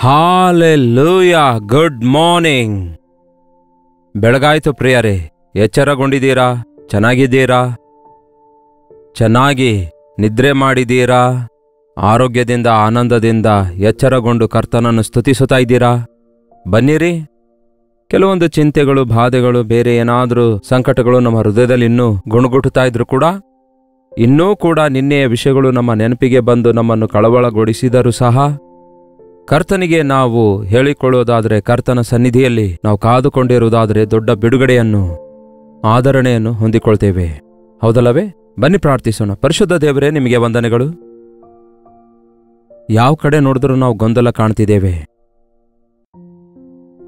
Hallelujah. Good morning. ಬೆಳಗಾಯ್ತು ಪ್ರಿಯರೇ. ಎಚ್ಚರಗೊಂಡಿದ್ದೀರಾ? ಚೆನ್ನಾಗಿದ್ದೀರಾ? ಚೆನ್ನಾಗಿ ನಿದ್ರೆ ಮಾಡಿದ್ದೀರಾ? ಆರೋಗ್ಯದಿಂದ ಆನಂದದಿಂದ ಎಚ್ಚರಗೊಂಡು ಕರ್ತನನ್ನು ಸ್ತುತಿಸುತ್ತಾ ಇದ್ದೀರಾ? ಬನ್ನಿರಿ. ಕೆಲವೊಂದು ಚಿಂತೆಗಳು, ಬಾಧೆಗಳು, ಬೇರೆ ಏನಾದರೂ ಸಂಕಟಗಳು ನಮ್ಮ ಹೃದಯದಲ್ಲಿ ಇನ್ನೂ ಗುಣಗುಟ್ಟುತ್ತಾ ಇದ್ರು ಕೂಡ, ಇನ್ನೂ ಕೂಡ ನಿನ್ನೆಯ ವಿಷಯಗಳು ನಮ್ಮ ನೆನಪಿಗೆ ಬಂದು ನಮ್ಮನ್ನು ಕಳವಳಗೊಳಿಸಿದರೂ ಸಹ, ಕರ್ತನಿಗೆ ನಾವು ಹೇಳಿಕೊಳ್ಳುವುದಾದರೆ, ಕರ್ತನ ಸನ್ನಿಧಿಯಲ್ಲಿ ನಾವು ಕಾದುಕೊಂಡಿರುವುದಾದರೆ ದೊಡ್ಡ ಬಿಡುಗಡೆಯನ್ನು, ಆದರಣೆಯನ್ನು ಹೊಂದಿಕೊಳ್ತೇವೆ. ಹೌದಲ್ಲವೇ? ಬನ್ನಿ ಪ್ರಾರ್ಥಿಸೋಣ. ಪರಿಶುದ್ಧ ದೇವರೇ, ನಿಮಗೆ ವಂದನೆಗಳು. ಯಾವ ಕಡೆ ನೋಡಿದ್ರೂ ನಾವು ಗೊಂದಲ ಕಾಣ್ತಿದ್ದೇವೆ.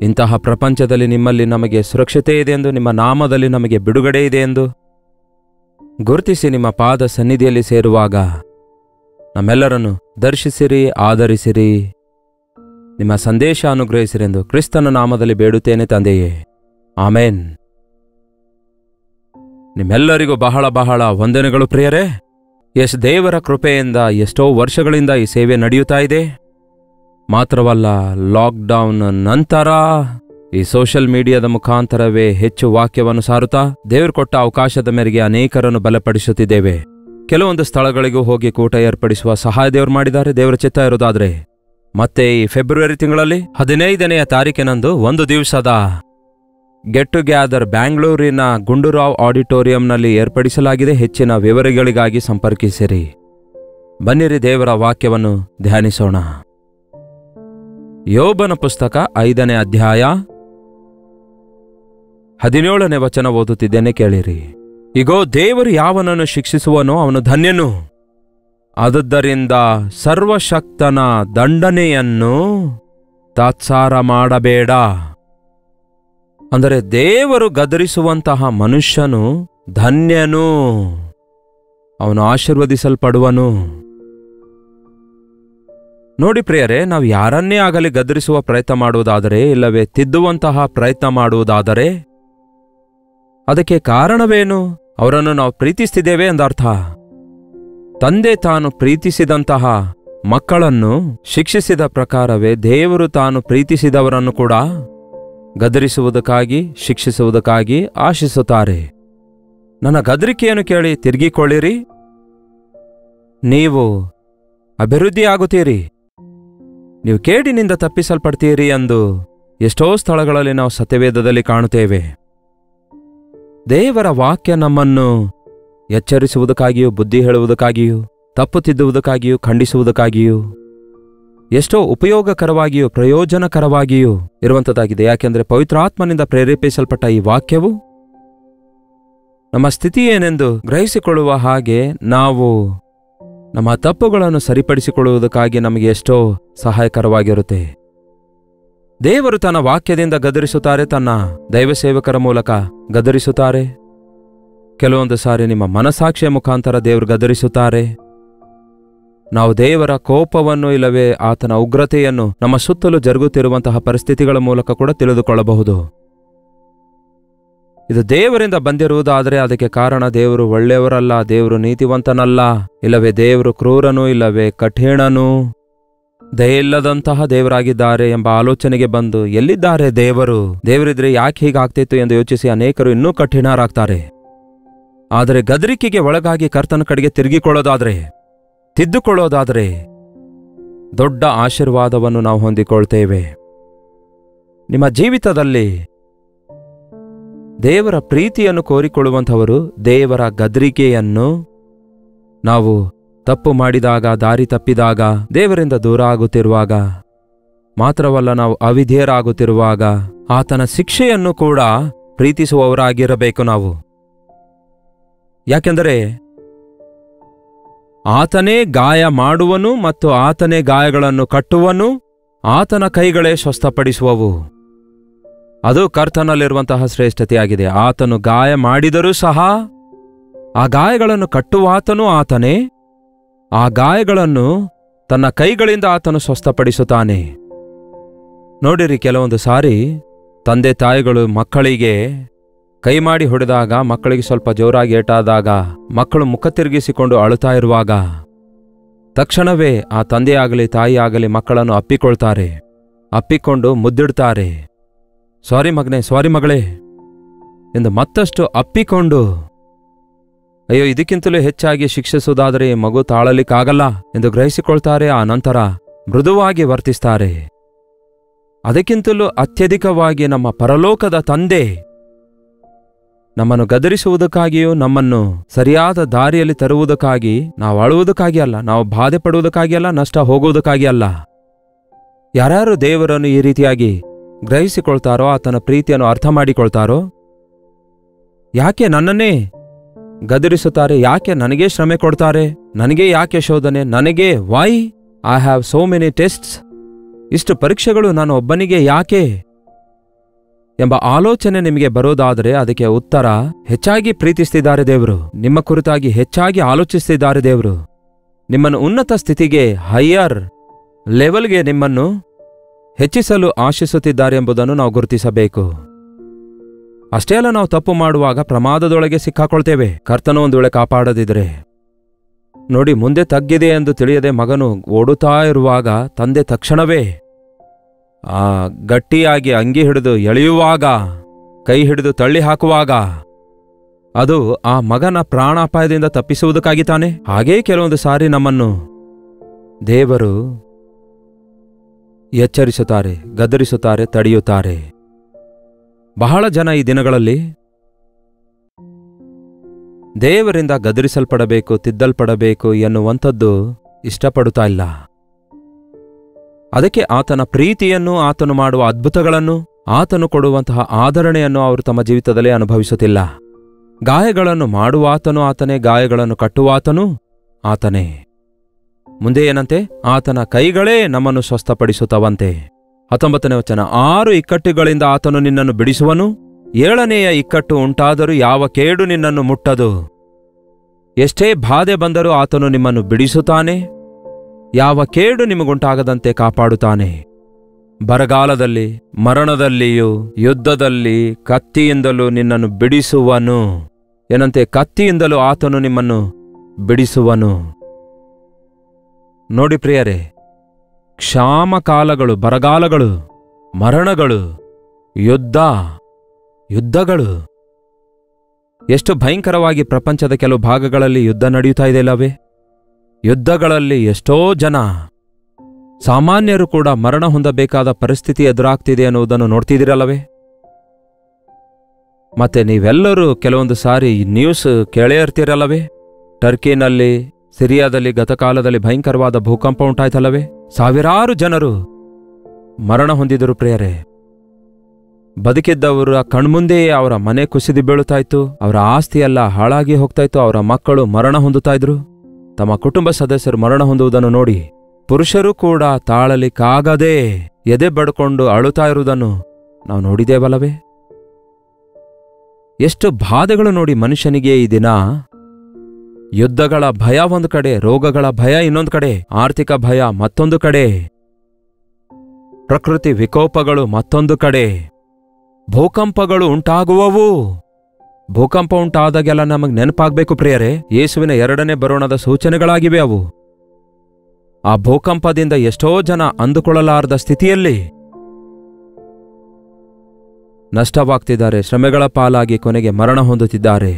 ಇಂತಹ ಪ್ರಪಂಚದಲ್ಲಿ ನಿಮ್ಮಲ್ಲಿ ನಮಗೆ ಸುರಕ್ಷತೆ ಇದೆ ಎಂದು, ನಿಮ್ಮ ನಾಮದಲ್ಲಿ ನಮಗೆ ಬಿಡುಗಡೆ ಇದೆ ಎಂದು ಗುರುತಿಸಿ ನಿಮ್ಮ ಪಾದ ಸನ್ನಿಧಿಯಲ್ಲಿ ಸೇರುವಾಗ ನಮ್ಮೆಲ್ಲರನ್ನು ದರ್ಶಿಸಿರಿ, ಆದರಿಸಿರಿ, ನಿಮ್ಮ ಸಂದೇಶ ಅನುಗ್ರಹಿಸಿರೆಂದು ಕ್ರಿಸ್ತನ ನಾಮದಲ್ಲಿ ಬೇಡುತ್ತೇನೆ ತಂದೆಯೇ, ಆಮೇನ್. ನಿಮ್ಮೆಲ್ಲರಿಗೂ ಬಹಳ ಬಹಳ ವಂದನೆಗಳು ಪ್ರಿಯರೇ. ದೇವರ ಕೃಪೆಯಿಂದ ಎಷ್ಟೋ ವರ್ಷಗಳಿಂದ ಈ ಸೇವೆ ನಡೆಯುತ್ತಾ ಇದೆ. ಮಾತ್ರವಲ್ಲ, ಲಾಕ್ಡೌನ್ ನಂತರ ಈ ಸೋಷಿಯಲ್ ಮೀಡಿಯಾದ ಮುಖಾಂತರವೇ ಹೆಚ್ಚು ವಾಕ್ಯವನ್ನು ಸಾರುತ್ತಾ ದೇವರು ಕೊಟ್ಟ ಅವಕಾಶದ ಮೇರೆಗೆ ಅನೇಕರನ್ನು ಬಲಪಡಿಸುತ್ತಿದ್ದೇವೆ. ಕೆಲವೊಂದು ಸ್ಥಳಗಳಿಗೂ ಹೋಗಿ ಕೂಟ ಏರ್ಪಡಿಸುವ ಸಹಾಯ ದೇವರು ಮಾಡಿದ್ದಾರೆ. ದೇವರ ಚಿತ್ತ ಇರೋದಾದ್ರೆ ಮತ್ತೆ ಈ ಫೆಬ್ರವರಿ ತಿಂಗಳಲ್ಲಿ 15ನೇ ತಾರೀಕಿನಂದು ಒಂದು ದಿವಸದ ಗೆಟ್ ಟುಗ್ಯಾದರ್ ಬ್ಯಾಂಗ್ಳೂರಿನ ಗುಂಡೂರಾವ್ ಆಡಿಟೋರಿಯಂನಲ್ಲಿ ಏರ್ಪಡಿಸಲಾಗಿದೆ. ಹೆಚ್ಚಿನ ವಿವರಗಳಿಗಾಗಿ ಸಂಪರ್ಕಿಸಿರಿ. ಬನ್ನಿರಿ, ದೇವರ ವಾಕ್ಯವನ್ನು ಧ್ಯಾನಿಸೋಣ. ಯೋಬನ ಪುಸ್ತಕ 5ನೇ ಅಧ್ಯಾಯ 17ನೇ ವಚನ ಓದುತ್ತಿದ್ದೇನೆ, ಕೇಳಿರಿ. ಇಗೋ, ದೇವರು ಯಾವನನ್ನು ಶಿಕ್ಷಿಸುವನೋ ಅವನು ಧನ್ಯನು. ಆದುದರಿಂದ ಸರ್ವಶಕ್ತನ ದಂಡನೆಯನ್ನು ತಾತ್ಸಾರ ಮಾಡಬೇಡ. ಅಂದರೆ ದೇವರು ಗದರಿಸುವಂತಹ ಮನುಷ್ಯನು ಧನ್ಯನು, ಅವನು ಆಶೀರ್ವದಿಸಲ್ಪಡುವನು. ನೋಡಿ ಪ್ರಿಯರೇ, ನಾವು ಯಾರನ್ನೇ ಆಗಲಿ ಗದರಿಸುವ ಪ್ರಯತ್ನ ಮಾಡುವುದಾದರೆ, ಇಲ್ಲವೇ ತಿದ್ದುವಂತಹ ಪ್ರಯತ್ನ ಮಾಡುವುದಾದರೆ ಅದಕ್ಕೆ ಕಾರಣವೇನು? ಅವರನ್ನು ನಾವು ಪ್ರೀತಿಸ್ತಿದ್ದೇವೆ ಎಂದರ್ಥ. ತಂದೆ ತಾನು ಪ್ರೀತಿಸಿದಂತಹ ಮಕ್ಕಳನ್ನು ಶಿಕ್ಷಿಸಿದ ಪ್ರಕಾರವೇ ದೇವರು ತಾನು ಪ್ರೀತಿಸಿದವರನ್ನು ಕೂಡ ಗದರಿಸುವುದಕ್ಕಾಗಿ, ಶಿಕ್ಷಿಸುವುದಕ್ಕಾಗಿ ಆಶಿಸುತ್ತಾರೆ. ನನ್ನ ಗದರಿಕೆಯನ್ನು ಕೇಳಿ ತಿರುಗಿಕೊಳ್ಳಿರಿ, ನೀವು ಅಭಿವೃದ್ಧಿಯಾಗುತ್ತೀರಿ, ನೀವು ಕೇಡಿನಿಂದ ತಪ್ಪಿಸಲ್ಪಡ್ತೀರಿ ಎಂದು ಎಷ್ಟೋ ಸ್ಥಳಗಳಲ್ಲಿ ನಾವು ಸತ್ಯವೇದದಲ್ಲಿ ಕಾಣುತ್ತೇವೆ. ದೇವರ ವಾಕ್ಯ ನಮ್ಮನ್ನು ಎಚ್ಚರಿಸುವುದಕ್ಕಾಗಿಯೂ, ಬುದ್ಧಿ ಹೇಳುವುದಕ್ಕಾಗಿಯೂ, ತಪ್ಪು ತಿದ್ದುವುದಕ್ಕಾಗಿಯೂ, ಖಂಡಿಸುವುದಕ್ಕಾಗಿಯೂ ಎಷ್ಟೋ ಉಪಯೋಗಕರವಾಗಿಯೂ ಪ್ರಯೋಜನಕರವಾಗಿಯೂ ಇರುವಂಥದ್ದಾಗಿದೆ. ಯಾಕೆಂದರೆ ಪವಿತ್ರಾತ್ಮನಿಂದ ಪ್ರೇರೇಪಿಸಲ್ಪಟ್ಟ ಈ ವಾಕ್ಯವು ನಮ್ಮ ಸ್ಥಿತಿ ಏನೆಂದು ಗ್ರಹಿಸಿಕೊಳ್ಳುವ ಹಾಗೆ, ನಾವು ನಮ್ಮ ತಪ್ಪುಗಳನ್ನು ಸರಿಪಡಿಸಿಕೊಳ್ಳುವುದಕ್ಕಾಗಿ ನಮಗೆ ಎಷ್ಟೋ ಸಹಾಯಕರವಾಗಿರುತ್ತೆ. ದೇವರು ತನ್ನ ವಾಕ್ಯದಿಂದ ಗದರಿಸುತ್ತಾರೆ, ತನ್ನ ದೈವಸೇವಕರ ಮೂಲಕ ಗದರಿಸುತ್ತಾರೆ. ಕೆಲವೊಂದು ಸಾರಿ ನಿಮ್ಮ ಮನಸಾಕ್ಷಿಯ ಮುಖಾಂತರ ದೇವರು ಗದರಿಸುತ್ತಾರೆ. ನಾವು ದೇವರ ಕೋಪವನ್ನು, ಇಲ್ಲವೇ ಆತನ ಉಗ್ರತೆಯನ್ನು ನಮ್ಮ ಸುತ್ತಲೂ ಜರುಗುತ್ತಿರುವಂತಹ ಪರಿಸ್ಥಿತಿಗಳ ಮೂಲಕ ಕೂಡ ತಿಳಿದುಕೊಳ್ಳಬಹುದು. ಇದು ದೇವರಿಂದ ಬಂದಿರುವುದಾದರೆ ಅದಕ್ಕೆ ಕಾರಣ ದೇವರು ಒಳ್ಳೆಯವರಲ್ಲ, ದೇವರು ನೀತಿವಂತನಲ್ಲ, ಇಲ್ಲವೇ ದೇವರು ಕ್ರೂರನು, ಇಲ್ಲವೇ ಕಠಿಣನು, ದಯೆಯಿಲ್ಲದಂತಹ ದೇವರಾಗಿದ್ದಾರೆ ಎಂಬ ಆಲೋಚನೆಗೆ ಬಂದು, ಎಲ್ಲಿದ್ದಾರೆ ದೇವರು? ದೇವರಿದ್ರೆ ಯಾಕೆ ಹೀಗಾಗ್ತಿತ್ತು ಎಂದು ಯೋಚಿಸಿ ಅನೇಕರು ಇನ್ನೂ ಕಠಿಣರಾಗ್ತಾರೆ. ಆದರೆ ಗದರಿಕೆಗೆ ಒಳಗಾಗಿ ಕರ್ತನ ಕಡೆಗೆ ತಿರುಗಿಕೊಳ್ಳೋದಾದರೆ, ತಿದ್ದುಕೊಳ್ಳೋದಾದರೆ ದೊಡ್ಡ ಆಶೀರ್ವಾದವನ್ನು ನಾವು ಹೊಂದಿಕೊಳ್ತೇವೆ. ನಿಮ್ಮ ಜೀವಿತದಲ್ಲಿ ದೇವರ ಪ್ರೀತಿಯನ್ನು ಕೋರಿಕೊಳ್ಳುವಂಥವರು ದೇವರ ಗದರಿಕೆಯನ್ನು, ನಾವು ತಪ್ಪು ಮಾಡಿದಾಗ, ದಾರಿ ತಪ್ಪಿದಾಗ, ದೇವರಿಂದ ದೂರ ಆಗುತ್ತಿರುವಾಗ, ಮಾತ್ರವಲ್ಲ ನಾವು ಅವಿಧೇಯರಾಗುತ್ತಿರುವಾಗ ಆತನ ಶಿಕ್ಷೆಯನ್ನು ಕೂಡ ಪ್ರೀತಿಸುವವರಾಗಿರಬೇಕು ನಾವು. ಯಾಕೆಂದರೆ ಆತನೇ ಗಾಯ ಮಾಡುವನು ಮತ್ತು ಆತನೇ ಗಾಯಗಳನ್ನು ಕಟ್ಟುವನು, ಆತನ ಕೈಗಳೇ ಸ್ವಸ್ಥಪಡಿಸುವವು. ಅದು ಕರ್ತನಲ್ಲಿರುವಂತಹ ಶ್ರೇಷ್ಠತೆಯಾಗಿದೆ. ಆತನು ಗಾಯ ಮಾಡಿದರೂ ಸಹ ಆ ಗಾಯಗಳನ್ನು ಕಟ್ಟುವಾತನೂ ಆತನೇ, ಆ ಗಾಯಗಳನ್ನು ತನ್ನ ಕೈಗಳಿಂದ ಆತನು ಸ್ವಸ್ಥಪಡಿಸುತ್ತಾನೆ. ನೋಡಿರಿ, ಕೆಲವೊಂದು ಸಾರಿ ತಂದೆ ತಾಯಿಗಳು ಮಕ್ಕಳಿಗೆ ಕೈ ಮಾಡಿ ಹೊಡೆದಾಗ, ಮಕ್ಕಳಿಗೆ ಸ್ವಲ್ಪ ಜೋರಾಗಿ ಏಟಾದಾಗ, ಮಕ್ಕಳು ಮುಖ ತಿರುಗಿಸಿಕೊಂಡು ಅಳುತ್ತಾ ಇರುವಾಗ ತಕ್ಷಣವೇ ಆ ತಂದೆಯಾಗಲಿ ತಾಯಿಯಾಗಲಿ ಮಕ್ಕಳನ್ನು ಅಪ್ಪಿಕೊಳ್ತಾರೆ. ಅಪ್ಪಿಕೊಂಡು ಮುದ್ದಿಡ್ತಾರೆ. ಸಾರಿ ಮಗನೇ, ಸಾರಿ ಮಗಳೇ ಎಂದು ಮತ್ತಷ್ಟು ಅಪ್ಪಿಕೊಂಡು, ಅಯ್ಯೋ ಇದಕ್ಕಿಂತಲೂ ಹೆಚ್ಚಾಗಿ ಶಿಕ್ಷಿಸುವುದಾದರೆ ಈ ಮಗು ತಾಳಲಿಕ್ಕಾಗಲ್ಲ ಎಂದು ಗ್ರಹಿಸಿಕೊಳ್ತಾರೆ. ಆ ನಂತರ ಮೃದುವಾಗಿ ವರ್ತಿಸ್ತಾರೆ. ಅದಕ್ಕಿಂತಲೂ ಅತ್ಯಧಿಕವಾಗಿ ನಮ್ಮ ಪರಲೋಕದ ತಂದೆ ನಮ್ಮನ್ನು ಗದರಿಸುವುದಕ್ಕಾಗಿಯೂ ನಮ್ಮನ್ನು ಸರಿಯಾದ ದಾರಿಯಲ್ಲಿ ತರುವುದಕ್ಕಾಗಿ, ನಾವು ಅಳುವುದಕ್ಕಾಗಿ ಅಲ್ಲ, ನಾವು ಬಾಧೆ ಪಡುವುದಕ್ಕಾಗಿ ಅಲ್ಲ, ನಷ್ಟ ಹೋಗುವುದಕ್ಕಾಗಿ ಅಲ್ಲ. ಯಾರ್ಯಾರು ದೇವರನ್ನು ಈ ರೀತಿಯಾಗಿ ಗ್ರಹಿಸಿಕೊಳ್ತಾರೋ, ಆತನ ಪ್ರೀತಿಯನ್ನು ಅರ್ಥ ಮಾಡಿಕೊಳ್ತಾರೋ, ಯಾಕೆ ನನ್ನನ್ನೇ ಗದರಿಸುತ್ತಾರೆ, ಯಾಕೆ ನನಗೇ ಶ್ರಮೆ ಕೊಡ್ತಾರೆ, ನನಗೇ ಯಾಕೆ ಶೋಧನೆ, ನನಗೇ why I have so many tests, ಇಷ್ಟು ಪರೀಕ್ಷೆಗಳು ನಾನು ಒಬ್ಬನಿಗೆ ಯಾಕೆ ಎಂಬ ಆಲೋಚನೆ ನಿಮಗೆ ಬರೋದಾದರೆ ಅದಕ್ಕೆ ಉತ್ತರ, ಹೆಚ್ಚಾಗಿ ಪ್ರೀತಿಸ್ತಿದ್ದಾರೆ ದೇವರು, ನಿಮ್ಮ ಕುರಿತಾಗಿ ಹೆಚ್ಚಾಗಿ ಆಲೋಚಿಸ್ತಿದ್ದಾರೆ ದೇವರು, ನಿಮ್ಮನ್ನು ಉನ್ನತ ಸ್ಥಿತಿಗೆ, ಹೈಯರ್ ಲೆವೆಲ್ಗೆ ನಿಮ್ಮನ್ನು ಹೆಚ್ಚಿಸಲು ಆಶಿಸುತ್ತಿದ್ದಾರೆ ಎಂಬುದನ್ನು ನಾವು ಗುರುತಿಸಬೇಕು. ಅಷ್ಟೇ ಅಲ್ಲ, ನಾವು ತಪ್ಪು ಮಾಡುವಾಗ ಪ್ರಮಾದದೊಳಗೆ ಸಿಕ್ಕಾಕೊಳ್ತೇವೆ, ಕರ್ತನು ಒಂದು ವೇಳೆ ಕಾಪಾಡದಿದ್ರೆ. ನೋಡಿ, ಮುಂದೆ ತಗ್ಗಿದೆ ಎಂದು ತಿಳಿಯದೆ ಮಗನು ಓಡುತ್ತಾ ಇರುವಾಗ ತಂದೆ ತಕ್ಷಣವೇ ಗಟ್ಟಿಯಾಗಿ ಅಂಗಿ ಹಿಡಿದು ಎಳೆಯುವಾಗ, ಕೈ ಹಿಡಿದು ತಳ್ಳಿ ಹಾಕುವಾಗ, ಅದು ಆ ಮಗನ ಪ್ರಾಣಾಪಾಯದಿಂದ ತಪ್ಪಿಸುವುದಕ್ಕಾಗಿ ತಾನೆ. ಹಾಗೇ ಕೆಲವೊಂದು ಸಾರಿ ನಮ್ಮನ್ನು ದೇವರು ಎಚ್ಚರಿಸುತ್ತಾರೆ, ಗದರಿಸುತ್ತಾರೆ, ತಡೆಯುತ್ತಾರೆ. ಬಹಳ ಜನ ಈ ದಿನಗಳಲ್ಲಿ ದೇವರಿಂದ ಗದರಿಸಲ್ಪಡಬೇಕು, ತಿದ್ದಲ್ಪಡಬೇಕು ಎನ್ನುವಂಥದ್ದು ಇಷ್ಟಪಡುತ್ತಾ ಇಲ್ಲ. ಅದಕ್ಕೆ ಆತನ ಪ್ರೀತಿಯನ್ನು, ಆತನು ಮಾಡುವ ಅದ್ಭುತಗಳನ್ನು, ಆತನು ಕೊಡುವಂತಹ ಆದರಣೆಯನ್ನು ಅವರು ತಮ್ಮ ಜೀವಿತದಲ್ಲಿ ಅನುಭವಿಸುತ್ತಿಲ್ಲ. ಗಾಯಗಳನ್ನು ಮಾಡುವಾತನು ಆತನೇ, ಗಾಯಗಳನ್ನು ಕಟ್ಟುವಾತನು ಆತನೇ. ಮುಂದೆ ಏನಂತೆ? ಆತನ ಕೈಗಳೇ ನಮ್ಮನ್ನು ಸ್ವಸ್ಥಪಡಿಸುತ್ತವಂತೆ. 19ನೇ ವಚನ, 6 ಇಕ್ಕಟ್ಟುಗಳಿಂದ ಆತನು ನಿನ್ನನ್ನು ಬಿಡಿಸುವನು, 7ನೆಯ ಇಕ್ಕಟ್ಟು ಉಂಟಾದರೂ ಯಾವ ಕೇಡು ನಿನ್ನನ್ನು ಮುಟ್ಟದು. ಎಷ್ಟೇ ಬಾಧೆ ಬಂದರೂ ಆತನು ನಿಮ್ಮನ್ನು ಬಿಡಿಸುತ್ತಾನೆ, ಯಾವ ಕೇಡು ನಿಮಗುಂಟಾಗದಂತೆ ಕಾಪಾಡುತ್ತಾನೆ. ಬರಗಾಲದಲ್ಲಿ, ಮರಣದಲ್ಲಿಯೂ, ಯುದ್ಧದಲ್ಲಿ ಕತ್ತಿಯಿಂದಲೂ ನಿನ್ನನ್ನು ಬಿಡಿಸುವನು. ಏನಂತೆ? ಕತ್ತಿಯಿಂದಲೂ ಆತನು ನಿಮ್ಮನ್ನು ಬಿಡಿಸುವನು. ನೋಡಿ ಪ್ರಿಯರೇ, ಕ್ಷಾಮಕಾಲಗಳು, ಬರಗಾಲಗಳು, ಮರಣಗಳು, ಯುದ್ಧಗಳು ಎಷ್ಟು ಭಯಂಕರವಾಗಿ ಪ್ರಪಂಚದ ಕೆಲವು ಭಾಗಗಳಲ್ಲಿ ಯುದ್ಧ ನಡೆಯುತ್ತಾ ಇದೆ ಇಲ್ಲವೇ? ಯುದ್ಧಗಳಲ್ಲಿ ಎಷ್ಟೋ ಜನ ಸಾಮಾನ್ಯರು ಕೂಡ ಮರಣ ಹೊಂದಬೇಕಾದ ಪರಿಸ್ಥಿತಿ ಎದುರಾಗ್ತಿದೆ ಅನ್ನುವುದನ್ನು ನೋಡ್ತಿದ್ದೀರಲ್ಲವೇ? ಮತ್ತೆ ನೀವೆಲ್ಲರೂ ಕೆಲವೊಂದು ಸಾರಿ ನ್ಯೂಸ್ ಕೇಳೇ ಇರ್ತೀರಲ್ಲವೇ? ಟರ್ಕಿನಲ್ಲಿ, ಸಿರಿಯಾದಲ್ಲಿ ಗತಕಾಲದಲ್ಲಿ ಭಯಂಕರವಾದ ಭೂಕಂಪ ಉಂಟಾಯ್ತಲ್ಲವೇ? ಸಾವಿರಾರು ಜನರು ಮರಣ ಹೊಂದಿದರು ಪ್ರಿಯರೇ. ಬದುಕಿದ್ದವರ ಕಣ್ಮುಂದೆಯೇ ಅವರ ಮನೆ ಕುಸಿದು ಬೀಳುತ್ತಾಯಿತು, ಅವರ ಆಸ್ತಿಯೆಲ್ಲ ಹಾಳಾಗಿ ಹೋಗ್ತಾಯಿತ್ತು, ಅವರ ಮಕ್ಕಳು ಮರಣ ಹೊಂದುತ್ತಾ ಇದ್ರು. ತಮ್ಮ ಕುಟುಂಬ ಸದಸ್ಯರು ಮರಣ ಹೊಂದುವುದನ್ನು ನೋಡಿ ಪುರುಷರು ಕೂಡ ತಾಳಲಿಕ್ಕಾಗದೆ ಎದೆ ಬಡ್ಕೊಂಡು ಅಳುತ್ತಾ ಇರುವುದನ್ನು ನಾವು ನೋಡಿದೇವಲ್ಲವೇ? ಎಷ್ಟು ಬಾಧೆಗಳು ನೋಡಿ ಮನುಷ್ಯನಿಗೆ ಈ ದಿನ. ಯುದ್ಧಗಳ ಭಯ ಒಂದು ಕಡೆ, ರೋಗಗಳ ಭಯ ಇನ್ನೊಂದು ಕಡೆ, ಆರ್ಥಿಕ ಭಯ ಮತ್ತೊಂದು ಕಡೆ, ಪ್ರಕೃತಿ ವಿಕೋಪಗಳು ಮತ್ತೊಂದು ಕಡೆ, ಭೂಕಂಪಗಳು ಉಂಟಾಗುವವು. ಭೂಕಂಪ ಉಂಟಾದಾಗೆಲ್ಲ ನಮಗೆ ನೆನಪಾಗಬೇಕು ಪ್ರಿಯರೇ, ಯೇಸುವಿನ 2ನೇ ಬರೋಣದ ಸೂಚನೆಗಳಾಗಿವೆ ಅವು. ಆ ಭೂಕಂಪದಿಂದ ಎಷ್ಟೋ ಜನ ಅಂದುಕೊಳ್ಳಲಾರದ ಸ್ಥಿತಿಯಲ್ಲಿ ನಷ್ಟವಾಗ್ತಿದ್ದಾರೆ, ಶ್ರಮೆಗಳ ಪಾಲಾಗಿ ಕೊನೆಗೆ ಮರಣ ಹೊಂದುತ್ತಿದ್ದಾರೆ.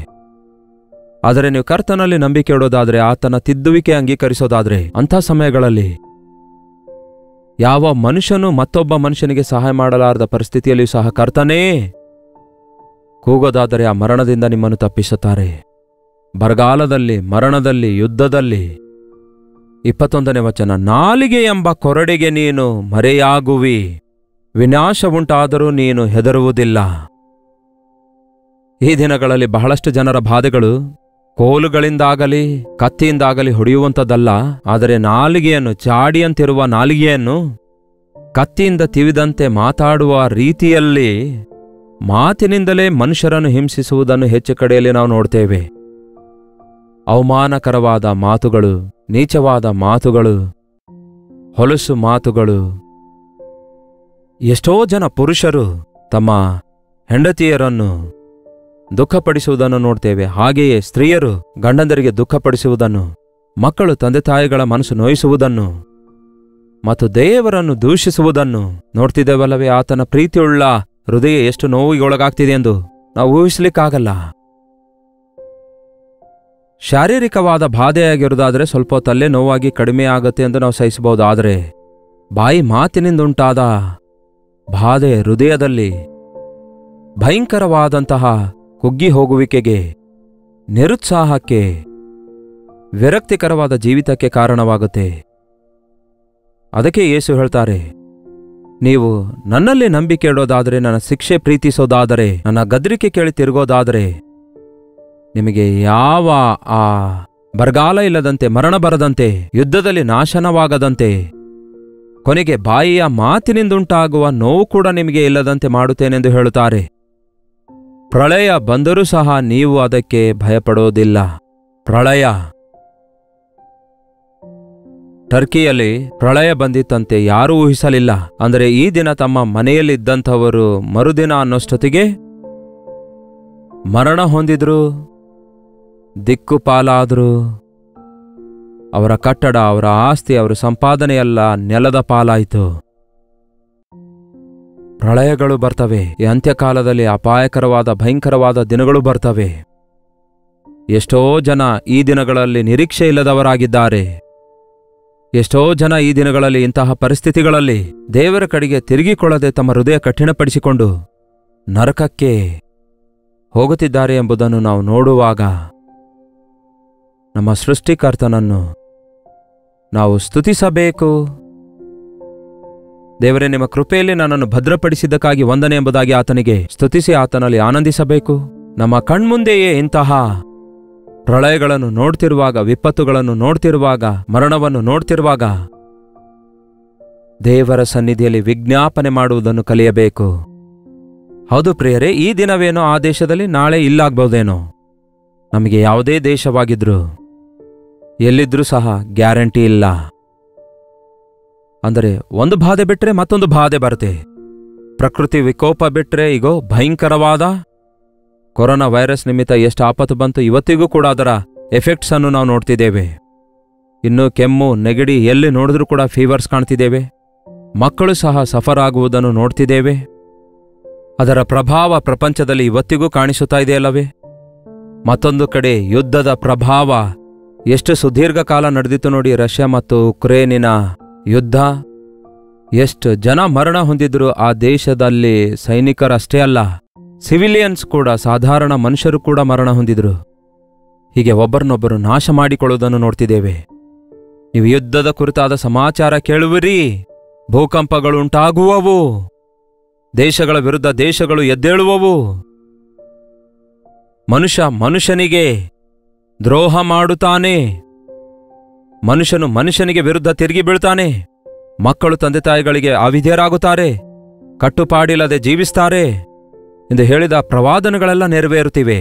ಆದರೆ ನೀವು ಕರ್ತನಲ್ಲಿ ನಂಬಿಕೆ ಇಡೋದಾದ್ರೆ, ಆತನ ತಿದ್ದುವಿಕೆ ಅಂಗೀಕರಿಸೋದಾದ್ರೆ, ಅಂಥ ಸಮಯಗಳಲ್ಲಿ ಯಾವ ಮನುಷ್ಯನೂ ಮತ್ತೊಬ್ಬ ಮನುಷ್ಯನಿಗೆ ಸಹಾಯ ಮಾಡಲಾರದ ಪರಿಸ್ಥಿತಿಯಲ್ಲಿಯೂ ಸಹ ಕರ್ತನೇ ಕೂಗೋದಾದರೆ ಆ ಮರಣದಿಂದ ನಿಮ್ಮನ್ನು ತಪ್ಪಿಸುತ್ತಾರೆ. ಬರಗಾಲದಲ್ಲಿ, ಮರಣದಲ್ಲಿ, ಯುದ್ಧದಲ್ಲಿ. 21ನೇ ವಚನ, ನಾಲಿಗೆ ಎಂಬ ಕೊರಡೆಗೆ ನೀನು ಮರೆಯಾಗುವಿ, ವಿನಾಶವುಂಟಾದರೂ ನೀನು ಹೆದರುವುದಿಲ್ಲ. ಈ ದಿನಗಳಲ್ಲಿ ಬಹಳಷ್ಟು ಜನರ ಬಾಧೆಗಳು ಕೋಲುಗಳಿಂದಾಗಲಿ ಕತ್ತಿಯಿಂದಾಗಲಿ ಹೊಡೆಯುವಂಥದ್ದಲ್ಲ, ಆದರೆ ನಾಲಿಗೆಯನ್ನು, ಚಾಡಿಯಂತಿರುವ ನಾಲಿಗೆಯನ್ನು ಕತ್ತಿಯಿಂದ ತಿವಿದಂತೆ ಮಾತಾಡುವ ರೀತಿಯಲ್ಲಿ ಮಾತಿನಿಂದಲೇ ಮನುಷ್ಯರನ್ನು ಹಿಂಸಿಸುವುದನ್ನು ಹೆಚ್ಚು ಕಡೆಯಲ್ಲಿ ನಾವು ನೋಡ್ತೇವೆ. ಅವಮಾನಕರವಾದ ಮಾತುಗಳು, ನೀಚವಾದ ಮಾತುಗಳು, ಹೊಲಸು ಮಾತುಗಳು. ಎಷ್ಟೋ ಜನ ಪುರುಷರು ತಮ್ಮ ಹೆಂಡತಿಯರನ್ನು ದುಃಖಪಡಿಸುವುದನ್ನು ನೋಡ್ತೇವೆ. ಹಾಗೆಯೇ ಸ್ತ್ರೀಯರು ಗಂಡಂದರಿಗೆ ದುಃಖಪಡಿಸುವುದನ್ನು, ಮಕ್ಕಳು ತಂದೆ ತಾಯಿಗಳ ಮನಸ್ಸು ನೋಯಿಸುವುದನ್ನು, ಮತ್ತು ದೇವರನ್ನು ದೂಷಿಸುವುದನ್ನು ನೋಡ್ತಿದ್ದೇವಲ್ಲವೇ? ಆತನ ಪ್ರೀತಿಯುಳ್ಳ ಹೃದಯ ಎಷ್ಟು ನೋವಿಗೊಳಗಾಗ್ತಿದೆ ಎಂದು ನಾವು ಊಹಿಸ್ಲಿಕ್ಕಾಗಲ್ಲ. ಶಾರೀರಿಕವಾದ ಬಾಧೆಯಾಗಿರುವುದಾದರೆ ಸ್ವಲ್ಪ ಹೊತ್ತಲ್ಲೇ ನೋವಾಗಿ ಕಡಿಮೆ ಆಗುತ್ತೆ ಎಂದು ನಾವು ಸಹಿಸಬಹುದು. ಆದರೆ ಬಾಯಿ ಮಾತಿನಿಂದುಂಟಾದ ಬಾಧೆ ಹೃದಯದಲ್ಲಿ ಭಯಂಕರವಾದಂತಹ ಕುಗ್ಗಿ ಹೋಗುವಿಕೆಗೆ, ನಿರುತ್ಸಾಹಕ್ಕೆ, ವಿರಕ್ತಿಕರವಾದ ಜೀವಿತಕ್ಕೆ ಕಾರಣವಾಗುತ್ತೆ. ಅದಕ್ಕೆ ಯೇಸು ಹೇಳ್ತಾರೆ, ನೀವು ನನ್ನಲ್ಲಿ ನಂಬಿಕೆ ಇಡೋದಾದರೆ, ನನ್ನ ಶಿಕ್ಷೆ ಪ್ರೀತಿಸೋದಾದರೆ, ನನ್ನ ಗದರಿಕೆ ಕೇಳಿ ತಿರುಗೋದಾದರೆ, ನಿಮಗೆ ಯಾವ ಆ ಬರಗಾಲ ಇಲ್ಲದಂತೆ, ಮರಣ ಬರದಂತೆ, ಯುದ್ಧದಲ್ಲಿ ನಾಶನವಾಗದಂತೆ, ಕೊನೆಗೆ ಬಾಯಿಯ ಮಾತಿನಿಂದುಂಟಾಗುವ ನೋವು ಕೂಡ ನಿಮಗೆ ಇಲ್ಲದಂತೆ ಮಾಡುತ್ತೇನೆಂದು ಹೇಳುತ್ತಾರೆ. ಪ್ರಳಯ ಬಂದರೂ ಸಹ ನೀವು ಅದಕ್ಕೆ ಭಯಪಡೋದಿಲ್ಲ. ಪ್ರಳಯ, ಟರ್ಕಿಯಲ್ಲಿ ಪ್ರಳಯ ಬಂದಿತ್ತಂತೆ, ಯಾರೂ ಊಹಿಸಲಿಲ್ಲ. ಅಂದರೆ ಈ ದಿನ ತಮ್ಮ ಮನೆಯಲ್ಲಿದ್ದಂಥವರು ಮರುದಿನ ಅನ್ನೋಷ್ಟೊತ್ತಿಗೆ ಮರಣ ಹೊಂದಿದ್ರು, ದಿಕ್ಕುಪಾಲಾದ್ರು. ಅವರ ಕಟ್ಟಡ, ಅವರ ಆಸ್ತಿ, ಅವರ ಸಂಪಾದನೆಯೆಲ್ಲ ನೆಲದ ಪಾಲಾಯಿತು. ಪ್ರಳಯಗಳು ಬರ್ತವೆ. ಈ ಅಂತ್ಯಕಾಲದಲ್ಲಿ ಅಪಾಯಕರವಾದ ಭಯಂಕರವಾದ ದಿನಗಳು ಬರ್ತವೆ. ಎಷ್ಟೋ ಜನ ಈ ದಿನಗಳಲ್ಲಿ ನಿರೀಕ್ಷೆ ಇಲ್ಲದವರಾಗಿದ್ದಾರೆ. ಎಷ್ಟೋ ಜನ ಈ ದಿನಗಳಲ್ಲಿ ಇಂತಹ ಪರಿಸ್ಥಿತಿಗಳಲ್ಲಿ ದೇವರ ಕಡೆಗೆ ತಿರುಗಿಕೊಳ್ಳದೆ ತಮ್ಮ ಹೃದಯ ಕಠಿಣಪಡಿಸಿಕೊಂಡು ನರಕಕ್ಕೆ ಹೋಗುತ್ತಿದ್ದಾರೆ ಎಂಬುದನ್ನು ನಾವು ನೋಡುವಾಗ ನಮ್ಮ ಸೃಷ್ಟಿಕರ್ತನನ್ನು ನಾವು ಸ್ತುತಿಸಬೇಕು. ದೇವರೇ, ನಿಮ್ಮ ಕೃಪೆಯಲ್ಲಿ ನನ್ನನ್ನು ಭದ್ರಪಡಿಸಿದ್ದಕ್ಕಾಗಿ ವಂದನೆ ಎಂಬುದಾಗಿ ಆತನಿಗೆ ಸ್ತುತಿಸಿ ಆತನಲ್ಲಿ ಆನಂದಿಸಬೇಕು. ನಮ್ಮ ಕಣ್ಮುಂದೆಯೇ ಇಂತಹ ಪ್ರಳಯಗಳನ್ನು ನೋಡ್ತಿರುವಾಗ, ವಿಪತ್ತುಗಳನ್ನು ನೋಡ್ತಿರುವಾಗ, ಮರಣವನ್ನು ನೋಡ್ತಿರುವಾಗ ದೇವರ ಸನ್ನಿಧಿಯಲ್ಲಿ ವಿಜ್ಞಾಪನೆ ಮಾಡುವುದನ್ನು ಕಲಿಯಬೇಕು. ಹೌದು ಪ್ರಿಯರೇ, ಈ ದಿನವೇನೋ ಆ ದೇಶದಲ್ಲಿ ನಾಳೆ ಇಲ್ಲಾಗ್ಬಹುದೇನೋ. ನಮಗೆ ಯಾವುದೇ ದೇಶವಾಗಿದ್ರೂ ಎಲ್ಲಿದ್ರೂ ಸಹ ಗ್ಯಾರಂಟಿ ಇಲ್ಲ. ಅಂದರೆ ಒಂದು ಬಾಧೆ ಬಿಟ್ರೆ ಮತ್ತೊಂದು ಬಾಧೆ ಬರುತ್ತೆ. ಪ್ರಕೃತಿ ವಿಕೋಪ ಬಿಟ್ರೆ ಈಗೋ ಭಯಂಕರವಾದ ಕೊರೋನಾ ವೈರಸ್ ನಿಮಿತ್ತ ಎಷ್ಟು ಆಪತ್ತು ಬಂತು. ಇವತ್ತಿಗೂ ಕೂಡ ಅದರ ಎಫೆಕ್ಟ್ಸ್ ಅನ್ನು ನಾವು ನೋಡ್ತಿದ್ದೇವೆ. ಇನ್ನು ಕೆಮ್ಮು, ನೆಗಡಿ, ಎಲ್ಲಿ ನೋಡಿದ್ರೂ ಕೂಡ ಫೀವರ್ಸ್ ಕಾಣ್ತಿದ್ದೇವೆ. ಮಕ್ಕಳು ಸಹ ಸಫರ್ ಆಗುವುದನ್ನು ನೋಡ್ತಿದ್ದೇವೆ. ಅದರ ಪ್ರಭಾವ ಪ್ರಪಂಚದಲ್ಲಿ ಇವತ್ತಿಗೂ ಕಾಣಿಸುತ್ತಾ ಇದೆಯಲ್ಲವೇ? ಮತ್ತೊಂದು ಕಡೆ ಯುದ್ಧದ ಪ್ರಭಾವ ಎಷ್ಟು ಸುದೀರ್ಘ ಕಾಲ ನಡೆದಿತ್ತು ನೋಡಿ. ರಷ್ಯಾ ಮತ್ತು ಉಕ್ರೇನಿನ ಯುದ್ಧ, ಎಷ್ಟು ಜನ ಮರಣ ಹೊಂದಿದ್ರು ಆ ದೇಶದಲ್ಲಿ. ಸೈನಿಕರಷ್ಟೇ ಅಲ್ಲ, ಸಿವಿಲಿಯನ್ಸ್ ಕೂಡ, ಸಾಧಾರಣ ಮನುಷ್ಯರು ಕೂಡ ಮರಣ ಹೊಂದಿದ್ರು. ಹೀಗೆ ಒಬ್ಬರನ್ನೊಬ್ಬರು ನಾಶ ಮಾಡಿಕೊಳ್ಳುವುದನ್ನು ನೋಡ್ತಿದ್ದೇವೆ. ನೀವು ಯುದ್ಧದ ಕುರಿತಾದ ಸಮಾಚಾರ ಕೇಳುವಿರಿ. ಭೂಕಂಪಗಳುಂಟಾಗುವವು, ದೇಶಗಳ ವಿರುದ್ಧ ದೇಶಗಳು ಎದ್ದೇಳುವವು. ಮನುಷ್ಯನಿಗೆ ದ್ರೋಹ ಮಾಡುತ್ತಾನೆ, ಮನುಷ್ಯನು ಮನುಷ್ಯನಿಗೆ ವಿರುದ್ಧ ತಿರುಗಿ ಬೀಳ್ತಾನೆ. ಮಕ್ಕಳು ತಂದೆ ತಾಯಿಗಳಿಗೆ ಅವಿಧೇಯರಾಗುತ್ತಾರೆ, ಕಟ್ಟುಪಾಡಿಲ್ಲದೆ ಜೀವಿಸ್ತಾರೆ ಎಂದು ಹೇಳಿದ ಪ್ರವಾದನೆಗಳೆಲ್ಲ ನೆರವೇರುತ್ತಿವೆ.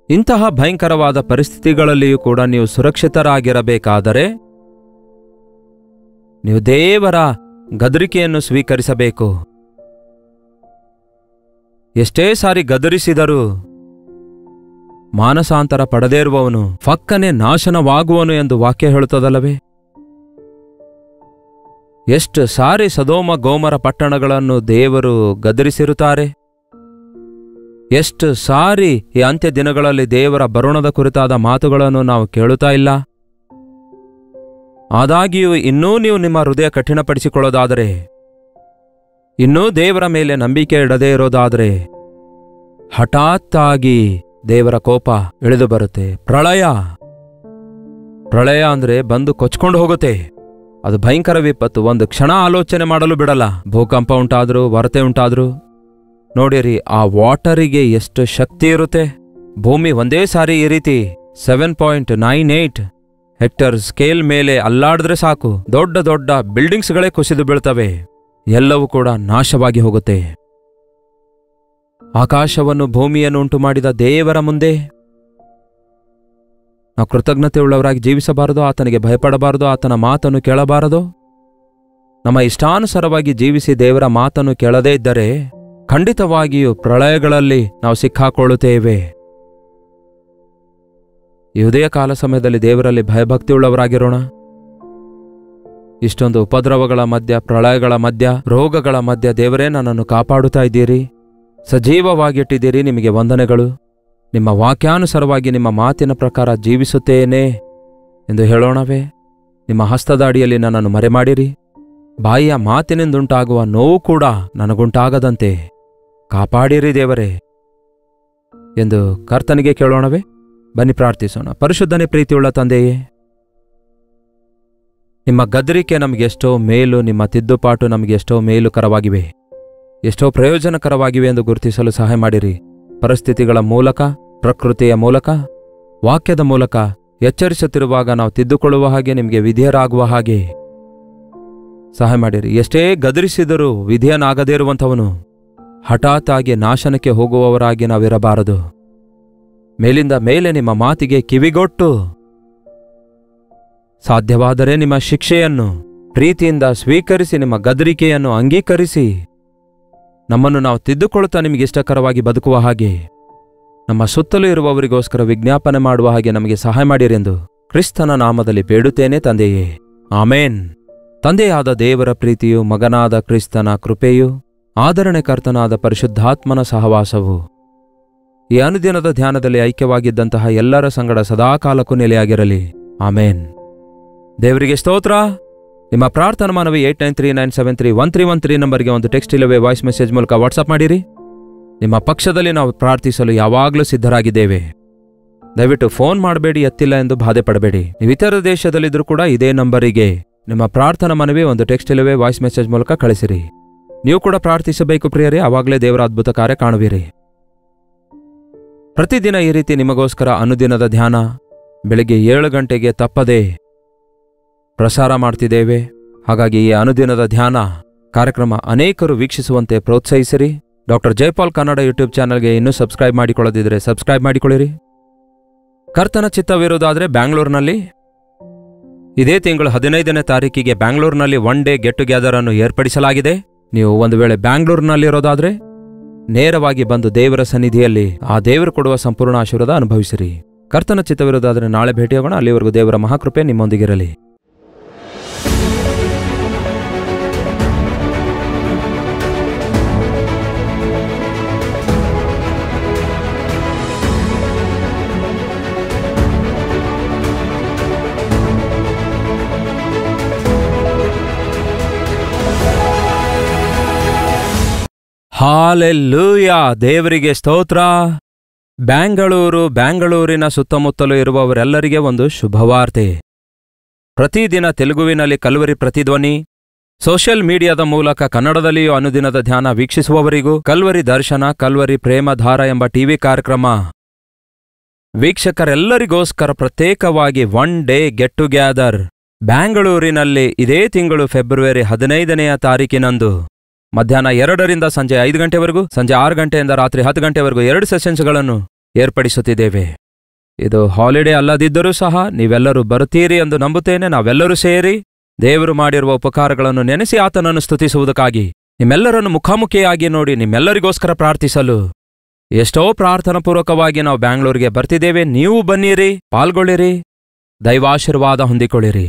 ಇಂತಹ ಭಯಂಕರವಾದ ಪರಿಸ್ಥಿತಿಗಳಲ್ಲಿಯೂ ಕೂಡ ನೀವು ಸುರಕ್ಷಿತರಾಗಿರಬೇಕಾದರೆ ನೀವು ದೇವರ ಗದರಿಕೆಯನ್ನು ಸ್ವೀಕರಿಸಬೇಕು. ಎಷ್ಟೇ ಸಾರಿ ಗದರಿಸಿದರೂ ಮಾನಸಾಂತರ ಪಡೆದೇ ಇರುವವನು ಫಕ್ಕನೆ ನಾಶನವಾಗುವನು ಎಂದು ವಾಕ್ಯ ಹೇಳುತ್ತದಲ್ಲವೇ? ಎಷ್ಟು ಸಾರಿ ಸದೋಮ ಗೋಮರ ಪಟ್ಟಣಗಳನ್ನು ದೇವರು ಗದರಿಸಿರುತ್ತಾರೆ. ಎಷ್ಟು ಸಾರಿ ಈ ಅಂತ್ಯ ದಿನಗಳಲ್ಲಿ ದೇವರ ಬರುಣದ ಕುರಿತಾದ ಮಾತುಗಳನ್ನು ನಾವು ಕೇಳುತ್ತಾ ಇಲ್ಲ. ಆದಾಗ್ಯೂ ಇನ್ನೂ ನೀವು ನಿಮ್ಮ ಹೃದಯ ಕಠಿಣಪಡಿಸಿಕೊಳ್ಳೋದಾದರೆ, ಇನ್ನೂ ದೇವರ ಮೇಲೆ ನಂಬಿಕೆ ಇಡದೇ ಇರೋದಾದರೆ ಹಠಾತ್ತಾಗಿ ದೇವರ ಕೋಪ ಇಳಿದು ಬರುತ್ತೆ. ಪ್ರಳಯ ಅಂದ್ರೆ ಬಂದು ಕೊಚ್ಕೊಂಡು ಹೋಗುತ್ತೆ. ಅದು ಭಯಂಕರ ವಿಪತ್ತು. ಒಂದು ಕ್ಷಣ ಆಲೋಚನೆ ಮಾಡಲು ಬಿಡಲ್ಲ. ಭೂಕಂಪ ಉಂಟಾದ್ರು, ವರತೆ ಉಂಟಾದ್ರು ನೋಡಿರಿ, ಆ ವಾಟರಿಗೆ ಎಷ್ಟು ಶಕ್ತಿ ಇರುತ್ತೆ. ಭೂಮಿ ಒಂದೇ ಸಾರಿ ಈ ರೀತಿ 7.98 ಹೆಕ್ಟರ್ ಸ್ಕೇಲ್ ಮೇಲೆ ಅಲ್ಲಾಡಿದ್ರೆ ಸಾಕು, ದೊಡ್ಡ ದೊಡ್ಡ ಬಿಲ್ಡಿಂಗ್ಸ್ಗಳೇ ಕುಸಿದು ಬೀಳ್ತವೆ. ಎಲ್ಲವೂ ಕೂಡ ನಾಶವಾಗಿ ಹೋಗುತ್ತೆ. ಆಕಾಶವನ್ನು ಭೂಮಿಯನ್ನು ಉಂಟು ಮಾಡಿದ ದೇವರ ಮುಂದೆ ನಾವು ಕೃತಜ್ಞತೆ ಉಳ್ಳವರಾಗಿ ಜೀವಿಸಬಾರದು, ಆತನಿಗೆ ಭಯಪಡಬಾರದು, ಆತನ ಮಾತನ್ನು ಕೇಳಬಾರದು. ನಮ್ಮ ಇಷ್ಟಾನುಸಾರವಾಗಿ ಜೀವಿಸಿ ದೇವರ ಮಾತನ್ನು ಕೇಳದೇ ಇದ್ದರೆ ಖಂಡಿತವಾಗಿಯೂ ಪ್ರಳಯಗಳಲ್ಲಿ ನಾವು ಸಿಕ್ಕಾಕೊಳ್ಳುತ್ತೇವೆ. ಈ ಉದಯ ಕಾಲ ಸಮಯದಲ್ಲಿ ದೇವರಲ್ಲಿ ಭಯಭಕ್ತಿಯುಳ್ಳವರಾಗಿರೋಣ. ಇಷ್ಟೊಂದು ಉಪದ್ರವಗಳ ಮಧ್ಯ, ಪ್ರಳಯಗಳ ಮಧ್ಯ, ರೋಗಗಳ ಮಧ್ಯ ದೇವರೇ ನನ್ನನ್ನು ಕಾಪಾಡುತ್ತಾ ಇದ್ದೀರಿ, ಸಜೀವವಾಗಿಟ್ಟಿದ್ದೀರಿ. ನಿಮಗೆ ವಂದನೆಗಳು. ನಿಮ್ಮ ವಾಕ್ಯಾನುಸಾರವಾಗಿ ನಿಮ್ಮ ಮಾತಿನ ಪ್ರಕಾರ ಜೀವಿಸುತ್ತೇನೆ ಎಂದು ಹೇಳೋಣವೇ. ನಿಮ್ಮ ಹಸ್ತದ ಅಡಿಯಲ್ಲಿ ನನ್ನನ್ನು ಮರೆಮಾಡಿರಿ. ಬಾಯಿಯ ಮಾತಿನಿಂದುಂಟಾಗುವ ನೋವು ಕೂಡ ನನಗುಂಟಾಗದಂತೆ ಕಾಪಾಡಿರಿ ದೇವರೇ ಎಂದು ಕರ್ತನಿಗೆ ಕೇಳೋಣವೇ. ಬನ್ನಿ ಪ್ರಾರ್ಥಿಸೋಣ. ಪರಿಶುದ್ಧನೇ, ಪ್ರೀತಿಯುಳ್ಳ ತಂದೆಯೇ, ನಿಮ್ಮ ಗದರಿಕೆ ನಮಗೆಷ್ಟೋ ಮೇಲು, ನಿಮ್ಮ ತಿದ್ದುಪಾಟು ನಮಗೆಷ್ಟೋ ಮೇಲುಕರವಾಗಿವೆ, ಎಷ್ಟೋ ಪ್ರಯೋಜನಕರವಾಗಿವೆ ಎಂದು ಗುರುತಿಸಲು ಸಹಾಯ ಮಾಡಿರಿ. ಪರಿಸ್ಥಿತಿಗಳ ಮೂಲಕ, ಪ್ರಕೃತಿಯ ಮೂಲಕ, ವಾಕ್ಯದ ಮೂಲಕ ಎಚ್ಚರಿಸುತ್ತಿರುವಾಗ ನಾವು ತಿದ್ದುಕೊಳ್ಳುವ ಹಾಗೆ, ನಿಮಗೆ ವಿಧೇಯರಾಗುವ ಹಾಗೆ ಸಹಾಯ ಮಾಡಿರಿ. ಎಷ್ಟೇ ಗದರಿಸಿದರೂ ವಿಧೇಯನಾಗದೇ ಇರುವಂಥವನು ಹಠಾತ್ ಆಗಿ ನಾಶನಕ್ಕೆ ಹೋಗುವವರಾಗಿ ನಾವಿರಬಾರದು. ಮೇಲಿಂದ ಮೇಲೆ ನಿಮ್ಮ ಮಾತಿಗೆ ಕಿವಿಗೊಟ್ಟು ಸಾಧ್ಯವಾದರೆ ನಿಮ್ಮ ಶಿಕ್ಷೆಯನ್ನು ಪ್ರೀತಿಯಿಂದ ಸ್ವೀಕರಿಸಿ, ನಿಮ್ಮ ಗದರಿಕೆಯನ್ನು ಅಂಗೀಕರಿಸಿ, ನಮ್ಮನ್ನು ನಾವು ತಿದ್ದುಕೊಳ್ಳುತ್ತಾ ನಿಮಗಿಷ್ಟಕರವಾಗಿ ಬದುಕುವ ಹಾಗೆ, ನಮ್ಮ ಸುತ್ತಲೂ ಇರುವವರಿಗೋಸ್ಕರ ವಿಜ್ಞಾಪನೆ ಮಾಡುವ ಹಾಗೆ ನಮಗೆ ಸಹಾಯ ಮಾಡಿರೆಂದು ಕ್ರಿಸ್ತನ ನಾಮದಲ್ಲಿ ಬೇಡುತ್ತೇನೆ ತಂದೆಯೇ, ಆಮೇನ್. ತಂದೆಯಾದ ದೇವರ ಪ್ರೀತಿಯು, ಮಗನಾದ ಕ್ರಿಸ್ತನ ಕೃಪೆಯು, ಆದರಣೆಕರ್ತನಾದ ಪರಿಶುದ್ಧಾತ್ಮನ ಸಹವಾಸವು ಈ ಅನುದಿನದ ಧ್ಯಾನದಲ್ಲಿ ಐಕ್ಯವಾಗಿದ್ದಂತಹ ಎಲ್ಲರ ಸಂಗಡ ಸದಾಕಾಲಕ್ಕೂ ನೆಲೆಯಾಗಿರಲಿ. ಆಮೇನ್. ದೇವರಿಗೆ ಸ್ತೋತ್ರ. ನಿಮ್ಮ ಪ್ರಾರ್ಥನಾ ಮನವಿ 8939731313 ನಂಬರ್ಗೆ ಒಂದು ಟೆಕ್ಸ್ಟ್ ಇಲ್ಲವೇ ವಾಯ್ಸ್ ಮೆಸೇಜ್ ಮೂಲಕ ವಾಟ್ಸಪ್ ಮಾಡಿರಿ. ನಿಮ್ಮ ಪಕ್ಷದಲ್ಲಿ ನಾವು ಪ್ರಾರ್ಥಿಸಲು ಯಾವಾಗಲೂ ಸಿದ್ಧರಾಗಿದ್ದೇವೆ. ದಯವಿಟ್ಟು ಫೋನ್ ಮಾಡಬೇಡಿ, ಎತ್ತಿಲ್ಲ ಎಂದು ಬಾಧೆ ಪಡಬೇಡಿ. ನೀವು ಇತರ ದೇಶದಲ್ಲಿದ್ದರೂ ಕೂಡ ಇದೇ ನಂಬರಿಗೆ ನಿಮ್ಮ ಪ್ರಾರ್ಥನಾ ಮನವಿ ಒಂದು ಟೆಕ್ಸ್ಟ್ ಇಲ್ಲವೇ ವಾಯ್ಸ್ ಮೆಸೇಜ್ ಮೂಲಕ ಕಳಿಸಿರಿ. ನೀವು ಕೂಡ ಪ್ರಾರ್ಥಿಸಬೇಕು ಪ್ರಿಯರೇ, ಆವಾಗಲೇ ದೇವರ ಅದ್ಭುತ ಕಾರ್ಯ ಕಾಣುವಿರಿ. ಪ್ರತಿದಿನ ಈ ರೀತಿ ನಿಮಗೋಸ್ಕರ ಅನುದಿನದ ಧ್ಯಾನ ಬೆಳಗ್ಗೆ 7 ಗಂಟೆಗೆ ತಪ್ಪದೆ ಪ್ರಸಾರ ಮಾಡ್ತಿದ್ದೇವೆ. ಹಾಗಾಗಿ ಈ ಅನುದಿನದ ಧ್ಯಾನ ಕಾರ್ಯಕ್ರಮ ಅನೇಕರು ವೀಕ್ಷಿಸುವಂತೆ ಪ್ರೋತ್ಸಾಹಿಸಿರಿ. ಡಾಕ್ಟರ್ ಜೈಪಾಲ್ ಕನ್ನಡ ಯೂಟ್ಯೂಬ್ ಚಾನಲ್ಗೆ ಇನ್ನೂ ಸಬ್ಸ್ಕ್ರೈಬ್ ಮಾಡಿಕೊಳ್ಳದಿದ್ದರೆ ಸಬ್ಸ್ಕ್ರೈಬ್ ಮಾಡಿಕೊಳ್ಳಿರಿ. ಕರ್ತನ ಚಿತ್ತವಿರುವುದಾದರೆ ಬ್ಯಾಂಗ್ಳೂರಿನಲ್ಲಿ ಇದೇ ತಿಂಗಳು 15ನೇ ತಾರೀಕಿಗೆ ಬ್ಯಾಂಗ್ಳೂರಿನಲ್ಲಿ 1 ಡೇ ಗೆಟ್ ಟುಗೆದರ್ ಅನ್ನು ಏರ್ಪಡಿಸಲಾಗಿದೆ. ನೀವು ಒಂದು ವೇಳೆ ಬ್ಯಾಂಗ್ಳೂರಿನಲ್ಲಿರೋದಾದರೆ ನೇರವಾಗಿ ಬಂದು ದೇವರ ಸನ್ನಿಧಿಯಲ್ಲಿ ಆ ದೇವರು ಕೊಡುವ ಸಂಪೂರ್ಣ ಆಶೀರ್ವಾದ ಅನುಭವಿಸಿರಿ. ಕರ್ತನ ಚಿತ್ತವಿರುವುದಾದರೆ ನಾಳೆ ಭೇಟಿಯಾಗೋಣ. ಅಲ್ಲಿವರೆಗೂ ದೇವರ ಮಹಾಕೃಪೆ ನಿಮ್ಮೊಂದಿಗಿರಲಿ. ಹಾಲೆಲ್ಲೂಯಾ, ದೇವರಿಗೆ ಸ್ತೋತ್ರ. ಬ್ಯಾಂಗಳೂರಿನ ಸುತ್ತಮುತ್ತಲೂ ಇರುವವರೆಲ್ಲರಿಗೆ ಒಂದು ಶುಭವಾರ್ತೆ. ಪ್ರತಿದಿನ ತೆಲುಗುವಿನಲ್ಲಿ ಕಲ್ವರಿ ಪ್ರತಿಧ್ವನಿ, ಸೋಷಿಯಲ್ ಮೀಡಿಯಾದ ಮೂಲಕ ಕನ್ನಡದಲ್ಲಿಯೂ ಅನುದಿನದ ಧ್ಯಾನ ವೀಕ್ಷಿಸುವವರಿಗೂ ಕಲ್ವರಿ ದರ್ಶನ, ಕಲ್ವರಿ ಪ್ರೇಮಧಾರ ಎಂಬ ಟಿವಿ ಕಾರ್ಯಕ್ರಮ ವೀಕ್ಷಕರೆಲ್ಲರಿಗೋಸ್ಕರ ಪ್ರತ್ಯೇಕವಾಗಿ 1 ಡೇ ಗೆಟ್ ಟುಗೆದರ್ ಬ್ಯಾಂಗಳೂರಿನಲ್ಲಿ ಇದೇ ತಿಂಗಳು ಫೆಬ್ರವರಿ 15ನೇ ತಾರೀಕಿನಂದು ಮಧ್ಯಾಹ್ನ 2ರಿಂದ ಸಂಜೆ 5 ಗಂಟೆವರೆಗೂ, ಸಂಜೆ 6 ಗಂಟೆಯಿಂದ ರಾತ್ರಿ 10 ಗಂಟೆವರೆಗೂ 2 ಸೆಷನ್ಸ್ಗಳನ್ನು ಏರ್ಪಡಿಸುತ್ತಿದ್ದೇವೆ. ಇದು ಹಾಲಿಡೇ ಅಲ್ಲದಿದ್ದರೂ ಸಹ ನೀವೆಲ್ಲರೂ ಬರುತ್ತೀರಿ ಎಂದು ನಂಬುತ್ತೇನೆ. ನಾವೆಲ್ಲರೂ ಸೇರಿ ದೇವರು ಮಾಡಿರುವ ಉಪಕಾರಗಳನ್ನು ನೆನೆಸಿ ಆತನನ್ನು ಸ್ತುತಿಸುವುದಕ್ಕಾಗಿ ನಿಮ್ಮೆಲ್ಲರನ್ನು ಮುಖಾಮುಖಿಯಾಗಿ ನೋಡಿ ನಿಮ್ಮೆಲ್ಲರಿಗೋಸ್ಕರ ಪ್ರಾರ್ಥಿಸಲು ಎಷ್ಟೋ ಪ್ರಾರ್ಥನಾಪೂರ್ವಕವಾಗಿ ನಾವು ಬ್ಯಾಂಗ್ಳೂರಿಗೆ ಬರ್ತಿದ್ದೇವೆ. ನೀವು ಬನ್ನಿರಿ, ಪಾಲ್ಗೊಳ್ಳಿರಿ, ದೈವಾಶೀರ್ವಾದ ಹೊಂದಿಕೊಳ್ಳಿರಿ.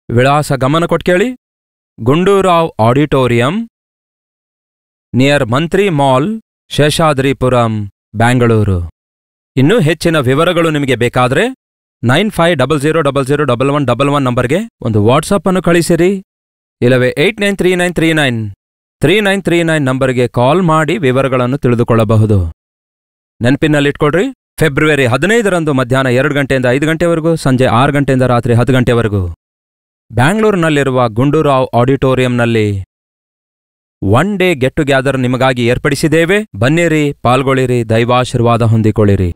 ವಿಳಾಸ ಗಮನ ಕೊಟ್ಕೇಳಿ. ಗುಂಡೂರಾವ್ ಆಡಿಟೋರಿಯಂ, ನಿಯರ್ ಮಂತ್ರಿ ಮಾಲ್, ಶೇಷಾದ್ರಿಪುರಂ, ಬ್ಯಾಂಗಳೂರು. ಇನ್ನೂ ಹೆಚ್ಚಿನ ವಿವರಗಳು ನಿಮಗೆ ಬೇಕಾದರೆ 9500001111 ನಂಬರ್ಗೆ ಒಂದು ವಾಟ್ಸಪ್ ಅನ್ನು ಕಳಿಸಿರಿ. ಇಲ್ಲವೇ 8939393939 ನಂಬರ್ಗೆ ಕಾಲ್ ಮಾಡಿ ವಿವರಗಳನ್ನು ತಿಳಿದುಕೊಳ್ಳಬಹುದು. ನೆನಪಿನಲ್ಲಿಟ್ಕೊಳ್ರಿ, ಫೆಬ್ರವರಿ 15ರಂದು ಮಧ್ಯಾಹ್ನ 2 ಗಂಟೆಯಿಂದ 5 ಗಂಟೆವರೆಗೂ, ಸಂಜೆ 6 ಗಂಟೆಯಿಂದ ರಾತ್ರಿ 10 ಗಂಟೆವರೆಗೂ ಬ್ಯಾಂಗ್ಳೂರಿನಲ್ಲಿರುವ ಗುಂಡೂರಾವ್ ಆಡಿಟೋರಿಯಂನಲ್ಲಿ 1 ಡೇ ಗೆಟ್ ಟುಗೆದರ್ ನಿಮಗಾಗಿ ಏರ್ಪಡಿಸಿದ್ದೇವೆ. ಬನ್ನಿರಿ, ಪಾಲ್ಗೊಳ್ಳಿರಿ, ದೈವಾಶೀರ್ವಾದ ಹೊಂದಿಕೊಳ್ಳಿರಿ.